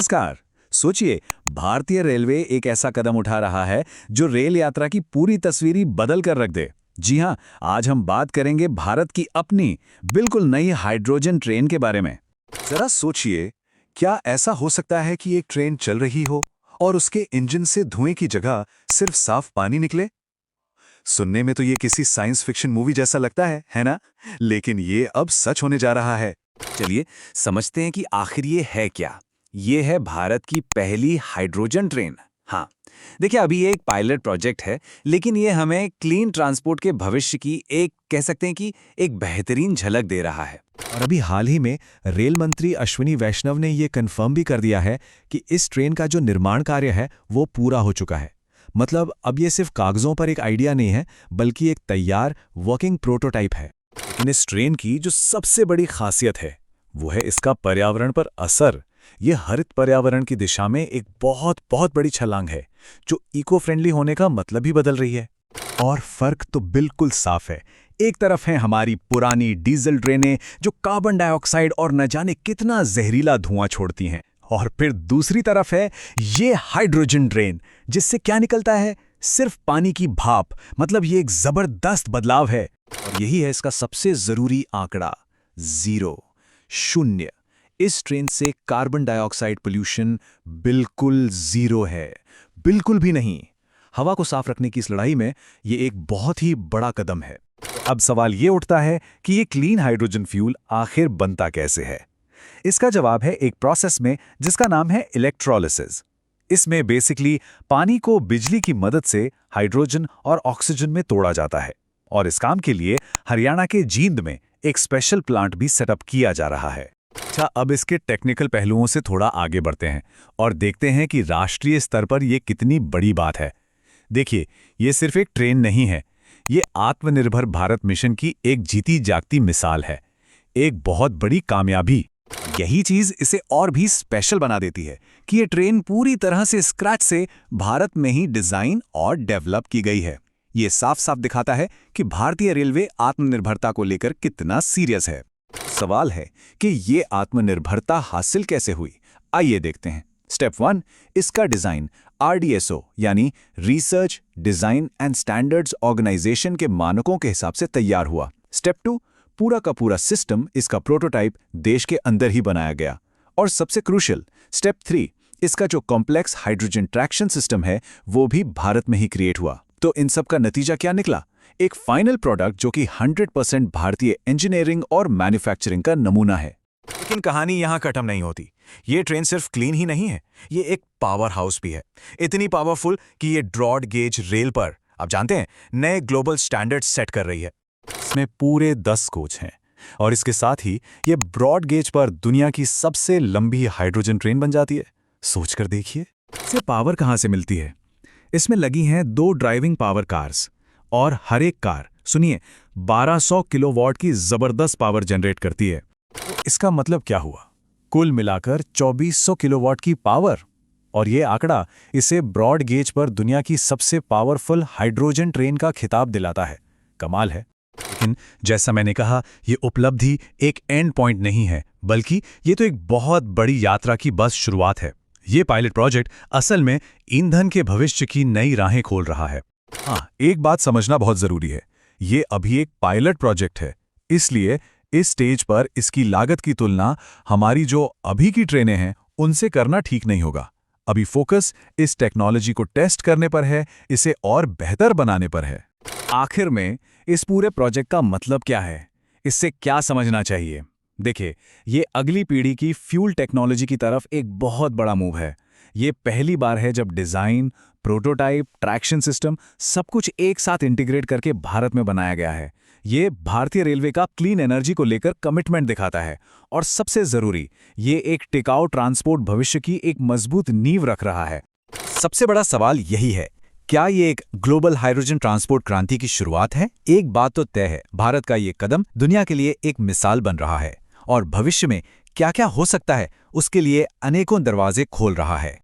नमस्कार। सोचिए, भारतीय रेलवे एक ऐसा कदम उठा रहा है जो रेल यात्रा की पूरी तस्वीर ही बदल कर रख दे। जी हाँ, आज हम बात करेंगे भारत की अपनी बिल्कुल नई हाइड्रोजन ट्रेन के बारे में। जरा सोचिए, क्या ऐसा हो सकता है कि एक ट्रेन चल रही हो और उसके इंजन से धुएं की जगह सिर्फ साफ पानी निकले? सुनने में तो ये किसी साइंस फिक्शन मूवी जैसा लगता है ना? लेकिन ये अब सच होने जा रहा है। चलिए समझते हैं कि आखिर ये है क्या। ये है भारत की पहली हाइड्रोजन ट्रेन। हाँ, देखिए अभी ये एक पायलट प्रोजेक्ट है, लेकिन ये हमें क्लीन ट्रांसपोर्ट के भविष्य की एक कह सकते हैं कि एक बेहतरीन झलक दे रहा है। और अभी हाल ही में रेल मंत्री अश्विनी वैष्णव ने ये कन्फर्म भी कर दिया है कि इस ट्रेन का जो निर्माण कार्य है वो पूरा हो चुका है। मतलब अब ये सिर्फ कागजों पर एक आइडिया नहीं है, बल्कि एक तैयार वर्किंग प्रोटोटाइप है। लेकिन इस ट्रेन की जो सबसे बड़ी खासियत है वो है इसका पर्यावरण पर असर। ये हरित पर्यावरण की दिशा में एक बहुत बहुत बड़ी छलांग है, जो इको फ्रेंडली होने का मतलब ही बदल रही है। और फर्क तो बिल्कुल साफ है। एक तरफ है हमारी पुरानी डीजल ट्रेनें जो कार्बन डाइऑक्साइड और न जाने कितना जहरीला धुआं छोड़ती हैं, और फिर दूसरी तरफ है ये हाइड्रोजन ट्रेन, जिससे क्या निकलता है? सिर्फ पानी की भाप। मतलब ये एक जबरदस्त बदलाव है। और यही है इसका सबसे जरूरी आंकड़ा, 0, 0। इस ट्रेन से कार्बन डाइऑक्साइड पोल्यूशन बिल्कुल 0 है, बिल्कुल भी नहीं। हवा को साफ रखने की इस लड़ाई में ये एक बहुत ही बड़ा कदम है। अब सवाल ये उठता है कि ये क्लीन हाइड्रोजन फ्यूल आखिर बनता कैसे है? इसका जवाब है एक प्रोसेस में जिसका नाम है इलेक्ट्रोलिसिस। इसमें बेसिकली पानी को बिजली की मदद से हाइड्रोजन और ऑक्सीजन में तोड़ा जाता है, और इस काम के लिए हरियाणा के जींद में एक स्पेशल प्लांट भी सेटअप किया जा रहा है। अच्छा, अब इसके टेक्निकल पहलुओं से थोड़ा आगे बढ़ते हैं और देखते हैं कि राष्ट्रीय स्तर पर यह कितनी बड़ी बात है। देखिए, ये सिर्फ एक ट्रेन नहीं है, ये आत्मनिर्भर भारत मिशन की एक जीती जागती मिसाल है, एक बहुत बड़ी कामयाबी। यही चीज इसे और भी स्पेशल बना देती है कि ये ट्रेन पूरी तरह से स्क्रैच से भारत में ही डिजाइन और डेवलप की गई है। ये साफ साफ दिखाता है कि भारतीय रेलवे आत्मनिर्भरता को लेकर कितना सीरियस है। सवाल है कि ये आत्मनिर्भरता हासिल कैसे हुई? आइए देखते हैं। स्टेप 1, इसका डिजाइन RDSO यानी research design and standards organisation के मानकों के हिसाब से तैयार हुआ। स्टेप 2, पूरा का पूरा सिस्टम, इसका प्रोटोटाइप देश के अंदर ही बनाया गया। और सबसे क्रूशियल स्टेप 3, इसका जो कॉम्प्लेक्स हाइड्रोजन ट्रैक्शन सिस्टम है वो भी भारत में ही क्रिएट हुआ। तो इन सब का नतीजा क्या निकला? एक फाइनल प्रोडक्ट जो कि 100% भारतीय इंजीनियरिंग और मैन्युफैक्चरिंग का नमूना है। लेकिन कहानी यहाँ खत्म नहीं होती। ये ट्रेन सिर्फ क्लीन ही नहीं है, ये एक पावर हाउस भी है। इतनी पावरफुल कि ये ब्रॉड गेज रेल पर, आप जानते हैं, नए ग्लोबल स्टैंडर्ड्स सेट कर रही है। इसमें पूरे 10 कोच हैं, और इसके साथ ही ये ब्रॉड गेज पर दुनिया की सबसे लंबी हाइड्रोजन ट्रेन बन जाती है। सोच कर देखिए, इसे पावर कहाँ से मिलती है? इसमें लगी हैं 2 ड्राइविंग पावर कार्स, और हर एक कार, सुनिए, 1200 किलोवाट की जबरदस्त पावर जनरेट करती है। तो इसका मतलब क्या हुआ? कुल मिलाकर 2400 किलोवाट की पावर। और ये आंकड़ा इसे ब्रॉड गेज पर दुनिया की सबसे पावरफुल हाइड्रोजन ट्रेन का खिताब दिलाता है। कमाल है। लेकिन जैसा मैंने कहा, ये उपलब्धि एक एंड पॉइंट नहीं है, बल्कि ये तो एक बहुत बड़ी यात्रा की बस शुरुआत है। ये पायलट प्रोजेक्ट असल में ईंधन के भविष्य की नई राहें खोल रहा है। हाँ, एक बात समझना बहुत जरूरी है, ये अभी एक पायलट प्रोजेक्ट है, इसलिए इस स्टेज पर इसकी लागत की तुलना हमारी जो अभी की ट्रेनें हैं उनसे करना ठीक नहीं होगा। अभी फोकस इस टेक्नोलॉजी को टेस्ट करने पर है, इसे और बेहतर बनाने पर है। आखिर में इस पूरे प्रोजेक्ट का मतलब क्या है? इससे क्या समझना चाहिए? देखिए, ये अगली पीढ़ी की फ्यूल टेक्नोलॉजी की तरफ एक बहुत बड़ा मूव है। ये पहली बार है जब डिजाइन, प्रोटोटाइप, ट्रैक्शन सिस्टम सब कुछ एक साथ इंटीग्रेट करके भारत में बनाया गया है। ये भारतीय रेलवे का क्लीन एनर्जी को लेकर कमिटमेंट दिखाता है, और सबसे जरूरी, ये एक टिकाऊ ट्रांसपोर्ट भविष्य की एक मजबूत नींव रख रहा है। सबसे बड़ा सवाल यही है, क्या ये एक ग्लोबल हाइड्रोजन ट्रांसपोर्ट क्रांति की शुरुआत है? एक बात तो तय है, भारत का ये कदम दुनिया के लिए एक मिसाल बन रहा है, और भविष्य में क्या क्या हो सकता है उसके लिए अनेकों दरवाजे खोल रहा है।